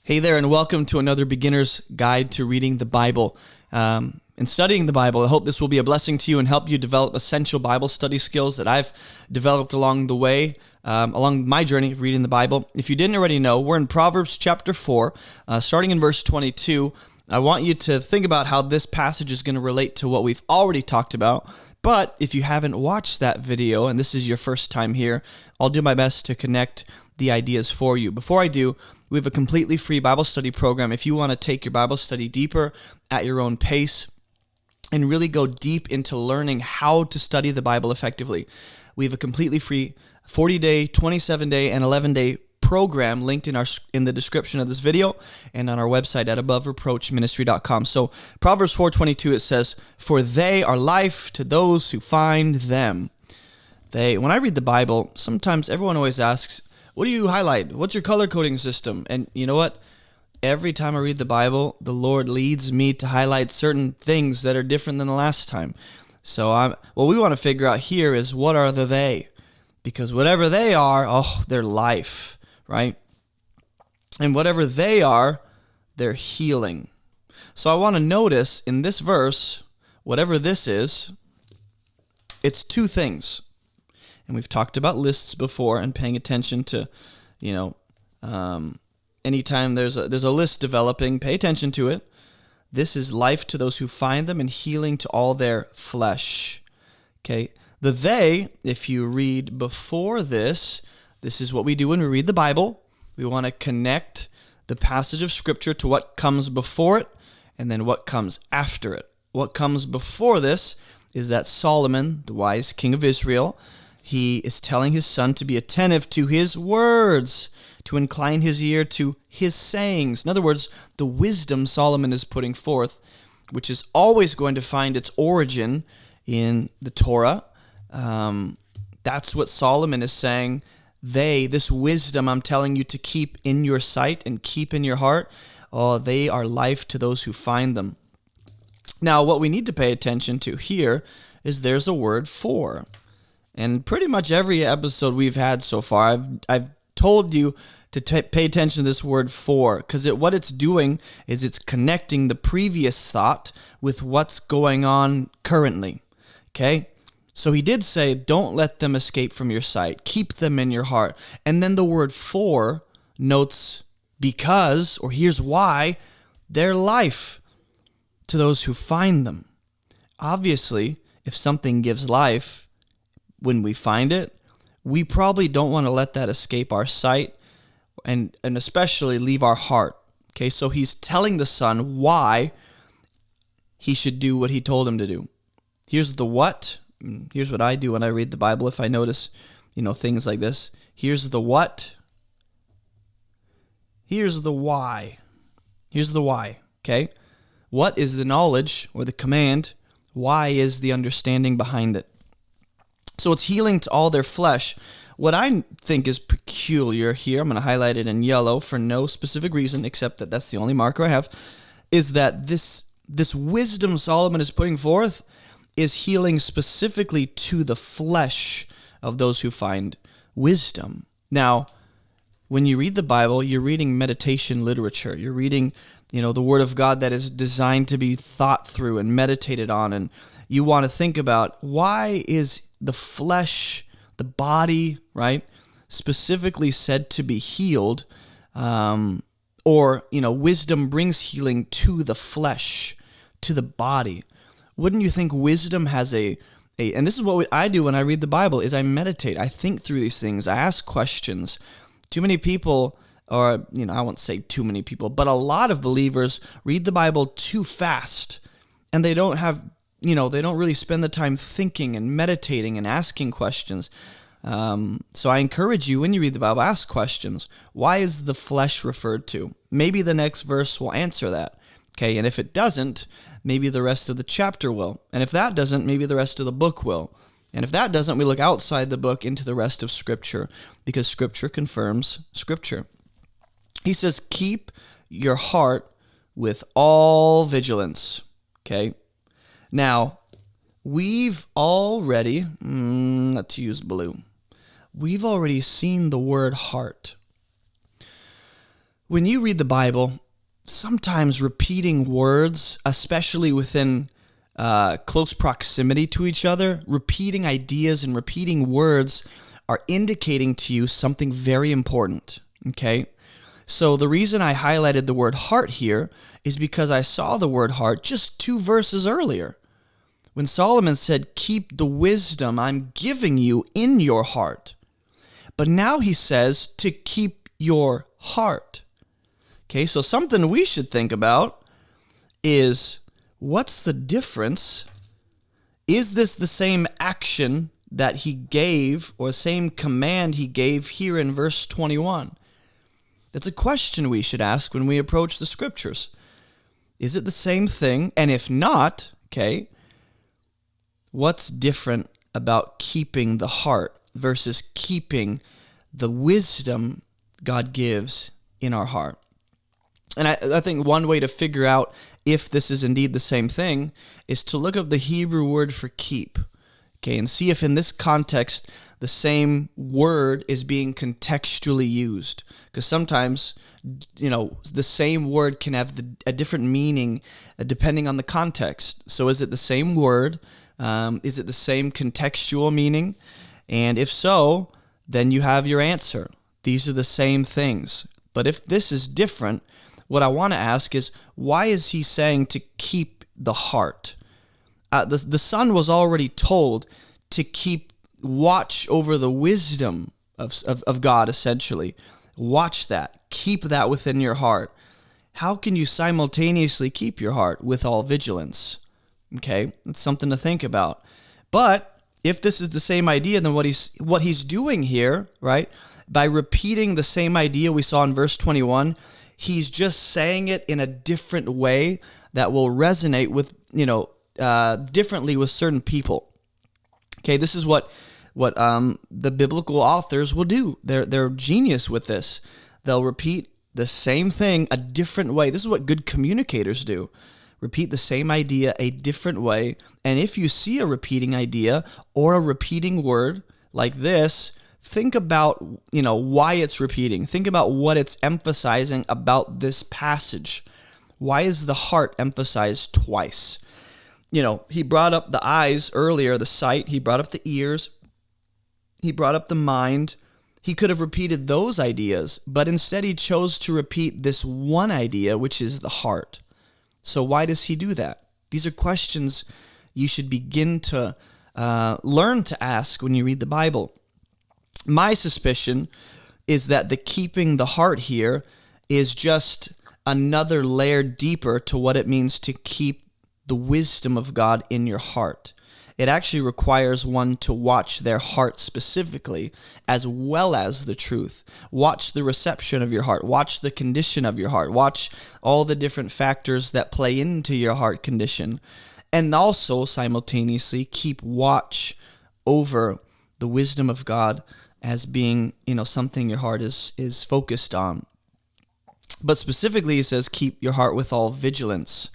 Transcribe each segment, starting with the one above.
Hey there, and welcome to another beginner's guide to reading the Bible and studying the Bible. I hope this will be a blessing to you and help you develop essential Bible study skills that I've developed along the way, along my journey of reading the Bible. If you didn't already know, we're in Proverbs chapter 4, starting in verse 22. I want you to think about how this passage is going to relate to what we've already talked about. But if you haven't watched that video, and this is your first time here, I'll do my best to connect the ideas for you. Before I do, we have a completely free Bible study program. If you want to take your Bible study deeper at your own pace and really go deep into learning how to study the Bible effectively, we have a completely free 40-day, 27-day, and 11-day program linked in the description of this video and on our website at abovereproachministry.com. So Proverbs 4:22, it says, "For they are life to those who find them." When I read the Bible, sometimes everyone always asks, what do you highlight? What's your color coding system? And you know what? Every time I read the Bible, the Lord leads me to highlight certain things that are different than the last time. So what we want to figure out here is, what are the they? Because whatever they are, they're life, right? And whatever they are, they're healing. So I want to notice in this verse, whatever this is, it's two things. And we've talked about lists before and paying attention to, anytime there's a list developing, pay attention to it. This is life to those who find them and healing to all their flesh. Okay, the they, if you read before this is what we do when we read the Bible. We want to connect the passage of Scripture to what comes before it and then what comes after it. What comes before this is that Solomon, the wise king of Israel, he is telling his son to be attentive to his words, to incline his ear to his sayings. In other words, the wisdom Solomon is putting forth, which is always going to find its origin in the Torah. That's what Solomon is saying. This wisdom I'm telling you to keep in your sight and keep in your heart, they are life to those who find them. Now, what we need to pay attention to here is there's a word for. And pretty much every episode we've had so far, I've told you to pay attention to this word for, because what it's doing is it's connecting the previous thought with what's going on currently. Okay? So he did say, don't let them escape from your sight. Keep them in your heart. And then the word for notes because, or here's why, they're life to those who find them. Obviously, if something gives life, when we find it, we probably don't want to let that escape our sight and especially leave our heart. Okay, so he's telling the son why he should do what he told him to do. Here's the what. Here's what I do when I read the Bible if I notice, things like this. Here's the what. Here's the why. Here's the why, okay? What is the knowledge or the command? Why is the understanding behind it? So it's healing to all their flesh. What I think is peculiar here, I'm going to highlight it in yellow for no specific reason, except that that's the only marker I have, is that this wisdom Solomon is putting forth is healing specifically to the flesh of those who find wisdom. Now, when you read the Bible, you're reading meditation literature. You're reading, the Word of God that is designed to be thought through and meditated on, and you want to think about, why is the flesh, the body, right, specifically said to be healed, wisdom brings healing to the flesh, to the body. Wouldn't you think wisdom has and this is what I do when I read the Bible, is I meditate, I think through these things, I ask questions. Too many people, or, I won't say too many people, but a lot of believers read the Bible too fast, and they don't really spend the time thinking and meditating and asking questions. So I encourage you, when you read the Bible, ask questions. Why is the flesh referred to? Maybe the next verse will answer that. Okay, and if it doesn't, maybe the rest of the chapter will. And if that doesn't, maybe the rest of the book will. And if that doesn't, we look outside the book into the rest of Scripture, because Scripture confirms Scripture. He says, keep your heart with all vigilance. Okay? Now, we've already, let's use blue. We've already seen the word heart. When you read the Bible, sometimes repeating words, especially within close proximity to each other, repeating ideas and repeating words are indicating to you something very important, okay? So the reason I highlighted the word heart here is because I saw the word heart just 2 verses earlier. When Solomon said, keep the wisdom I'm giving you in your heart. But now he says to keep your heart. Okay, so something we should think about is, what's the difference? Is this the same action that he gave, or same command he gave here in verse 21? That's a question we should ask when we approach the scriptures. Is it the same thing? And if not, okay, what's different about keeping the heart versus keeping the wisdom God gives in our heart? And I think one way to figure out if this is indeed the same thing is to look up the Hebrew word for keep, okay, and see if in this context the same word is being contextually used. Because sometimes, the same word can have a different meaning depending on the context. So is it the same word? Is it the same contextual meaning? And if so, then you have your answer. These are the same things. But if this is different, what I want to ask is, why is he saying to keep the heart? The son was already told to keep watch over the wisdom of God, essentially. Watch that. Keep that within your heart. How can you simultaneously keep your heart with all vigilance? Okay, that's something to think about. But if this is the same idea, then what he's doing here, right, by repeating the same idea we saw in verse 21, he's just saying it in a different way that will resonate with, differently with certain people. Okay, this is what the biblical authors will do. They're genius with this. They'll repeat the same thing a different way. This is what good communicators do. Repeat the same idea a different way. And if you see a repeating idea or a repeating word like this, think about, why it's repeating. Think about what it's emphasizing about this passage. Why is the heart emphasized twice? He brought up the eyes earlier, the sight. He brought up the ears. He brought up the mind. He could have repeated those ideas, but instead he chose to repeat this one idea, which is the heart. So why does he do that? These are questions you should begin to learn to ask when you read the Bible. My suspicion is that the keeping the heart here is just another layer deeper to what it means to keep the wisdom of God in your heart. It actually requires one to watch their heart specifically, as well as the truth. Watch the reception of your heart. Watch the condition of your heart. Watch all the different factors that play into your heart condition. And also, simultaneously, keep watch over the wisdom of God as being, something your heart is focused on. But specifically, he says, keep your heart with all vigilance.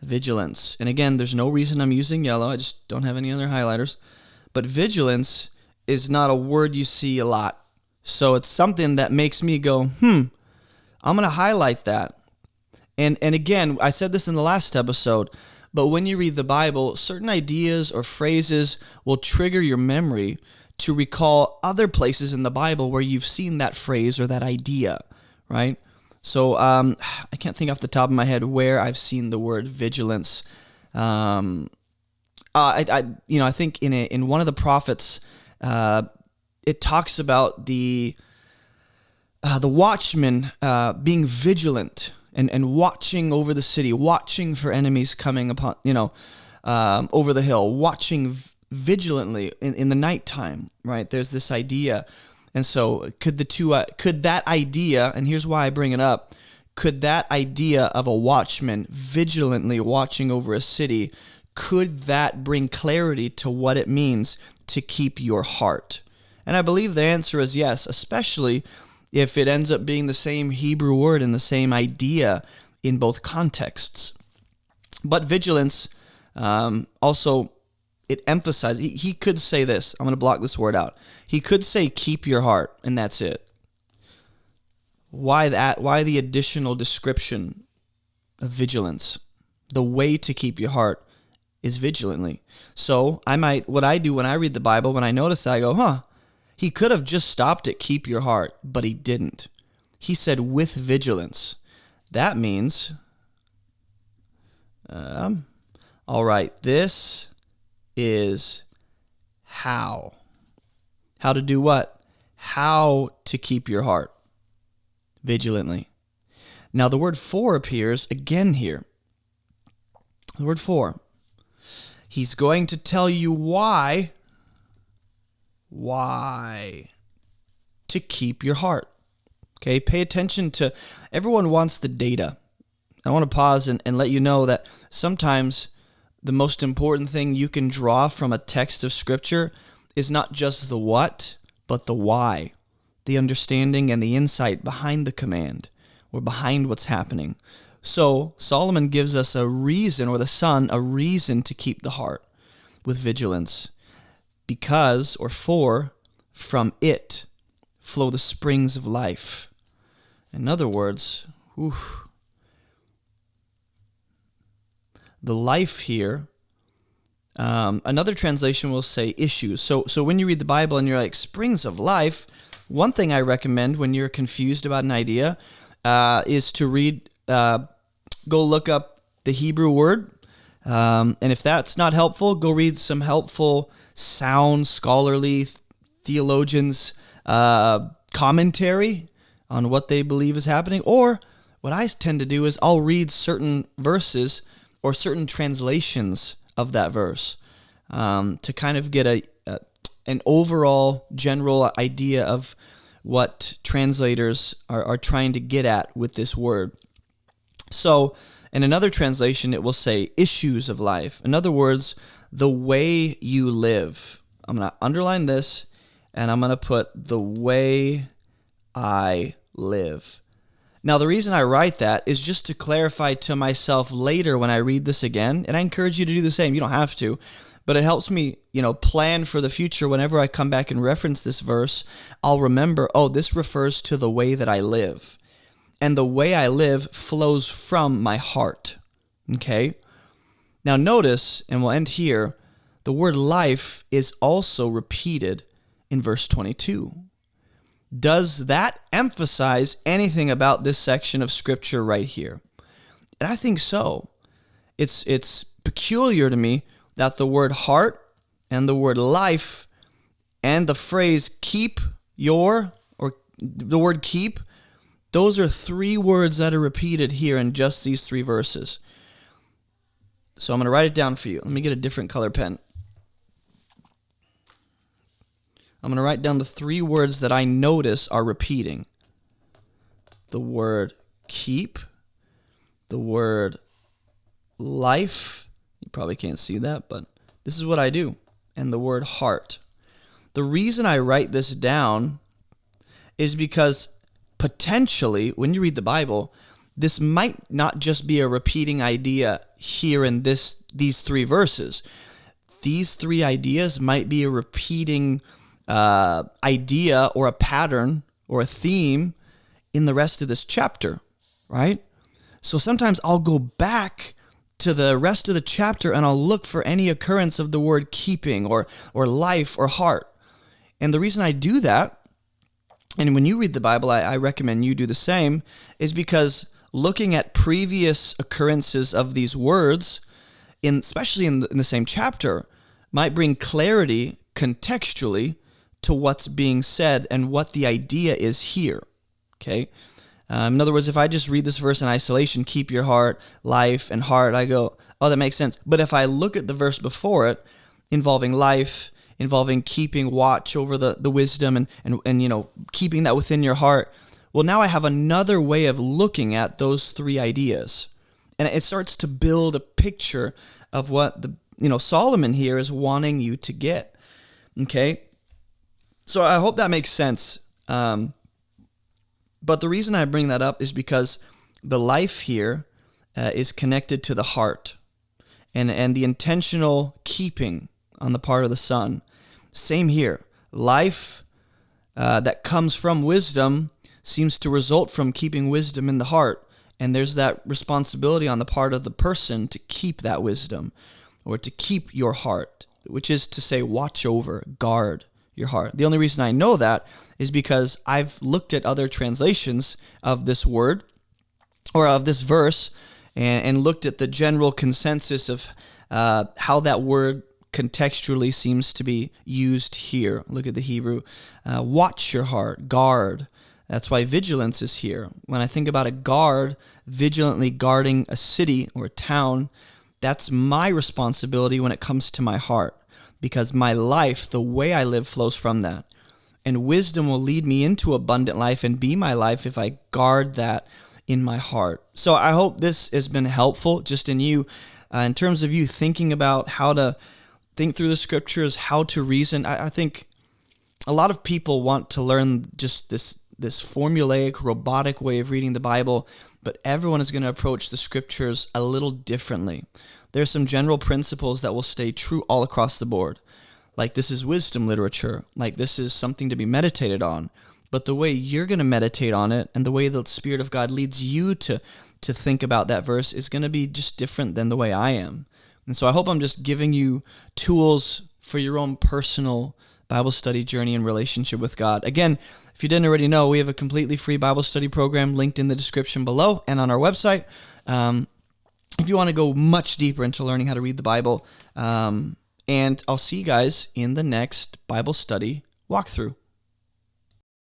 Vigilance. And again, there's no reason I'm using yellow. I just don't have any other highlighters. But vigilance is not a word you see a lot. So it's something that makes me go, I'm going to highlight that. And again, I said this in the last episode, but when you read the Bible, certain ideas or phrases will trigger your memory to recall other places in the Bible where you've seen that phrase or that idea, right? So I can't think off the top of my head where I've seen the word vigilance. I think in one of the prophets, it talks about the watchman being vigilant and watching over the city, watching for enemies coming upon, over the hill, watching vigilantly in the nighttime, right? There's this idea. And so could that idea, and here's why I bring it up, could that idea of a watchman vigilantly watching over a city, could that bring clarity to what it means to keep your heart? And I believe the answer is yes, especially if it ends up being the same Hebrew word and the same idea in both contexts. But vigilance also, it emphasizes, he could say this, I'm going to block this word out. He could say, keep your heart, and that's it. Why that? Why the additional description of vigilance? The way to keep your heart is vigilantly. So what I do when I read the Bible, when I notice that, I go, he could have just stopped at keep your heart, but he didn't. He said with vigilance. That means, all right, this is how. How to do what? How to keep your heart vigilantly. Now the word for appears again here. The word for. He's going to tell you why to keep your heart. Okay, pay attention to, everyone wants the data. I want to pause and let you know that sometimes the most important thing you can draw from a text of Scripture is not just the what, but the why, the understanding and the insight behind the command or behind what's happening. So Solomon gives us a reason, or the son, a reason to keep the heart with vigilance. Because, or for, from it flow the springs of life. In other words, the life here, another translation will say issues. So when you read the Bible and you're like, springs of life, one thing I recommend when you're confused about an idea is to read, go look up the Hebrew word. And if that's not helpful, go read some helpful, sound, scholarly theologians' commentary on what they believe is happening. Or what I tend to do is I'll read certain verses or certain translations of that verse to kind of get an overall general idea of what translators are trying to get at with this word. So in another translation, it will say issues of life. In other words, the way you live. I'm going to underline this, and I'm going to put the way I live. Now, the reason I write that is just to clarify to myself later when I read this again, and I encourage you to do the same. You don't have to, but it helps me, plan for the future. Whenever I come back and reference this verse, I'll remember, this refers to the way that I live. And the way I live flows from my heart, okay? Now notice, and we'll end here, the word life is also repeated in verse 22. Does that emphasize anything about this section of Scripture right here? And I think so. It's peculiar to me that the word heart and the word life and the phrase keep your, or the word keep, those are three words that are repeated here in just these three verses. So I'm going to write it down for you. Let me get a different color pen. I'm going to write down the three words that I notice are repeating. The word keep, the word life, you probably can't see that, but this is what I do, and the word heart. The reason I write this down is because potentially, when you read the Bible, this might not just be a repeating idea here in these three verses. These three ideas might be a repeating idea or a pattern or a theme in the rest of this chapter, right? So sometimes I'll go back to the rest of the chapter and I'll look for any occurrence of the word keeping or life or heart. And the reason I do that, and when you read the Bible, I recommend you do the same, is because looking at previous occurrences of these words, especially in the same chapter, might bring clarity contextually to what's being said and what the idea is here, okay? In other words, if I just read this verse in isolation, keep your heart, life, and heart, I go, that makes sense. But if I look at the verse before it, involving life, involving keeping watch over the wisdom and keeping that within your heart, well, now I have another way of looking at those three ideas. And it starts to build a picture of what Solomon here is wanting you to get, okay? So I hope that makes sense. But the reason I bring that up is because the life here is connected to the heart and the intentional keeping on the part of the son. Same here. Life that comes from wisdom seems to result from keeping wisdom in the heart. And there's that responsibility on the part of the person to keep that wisdom, or to keep your heart, which is to say, watch over, guard your heart. The only reason I know that is because I've looked at other translations of this word, or of this verse, and looked at the general consensus of how that word contextually seems to be used here. Look at the Hebrew. Watch your heart, guard. That's why vigilance is here. When I think about a guard vigilantly guarding a city or a town, that's my responsibility when it comes to my heart, because my life, the way I live, flows from that. And wisdom will lead me into abundant life and be my life if I guard that in my heart. So I hope this has been helpful just in you, in terms of you thinking about how to think through the scriptures, how to reason. I think a lot of people want to learn just this formulaic, robotic way of reading the Bible, but everyone is going to approach the scriptures a little differently. There are some general principles that will stay true all across the board. Like, this is wisdom literature. Like, this is something to be meditated on. But the way you're going to meditate on it and the way the Spirit of God leads you to think about that verse is going to be just different than the way I am. And so I hope I'm just giving you tools for your own personal Bible study journey and relationship with God. Again, if you didn't already know, we have a completely free Bible study program linked in the description below and on our website. If you want to go much deeper into learning how to read the Bible, and I'll see you guys in the next Bible study walkthrough.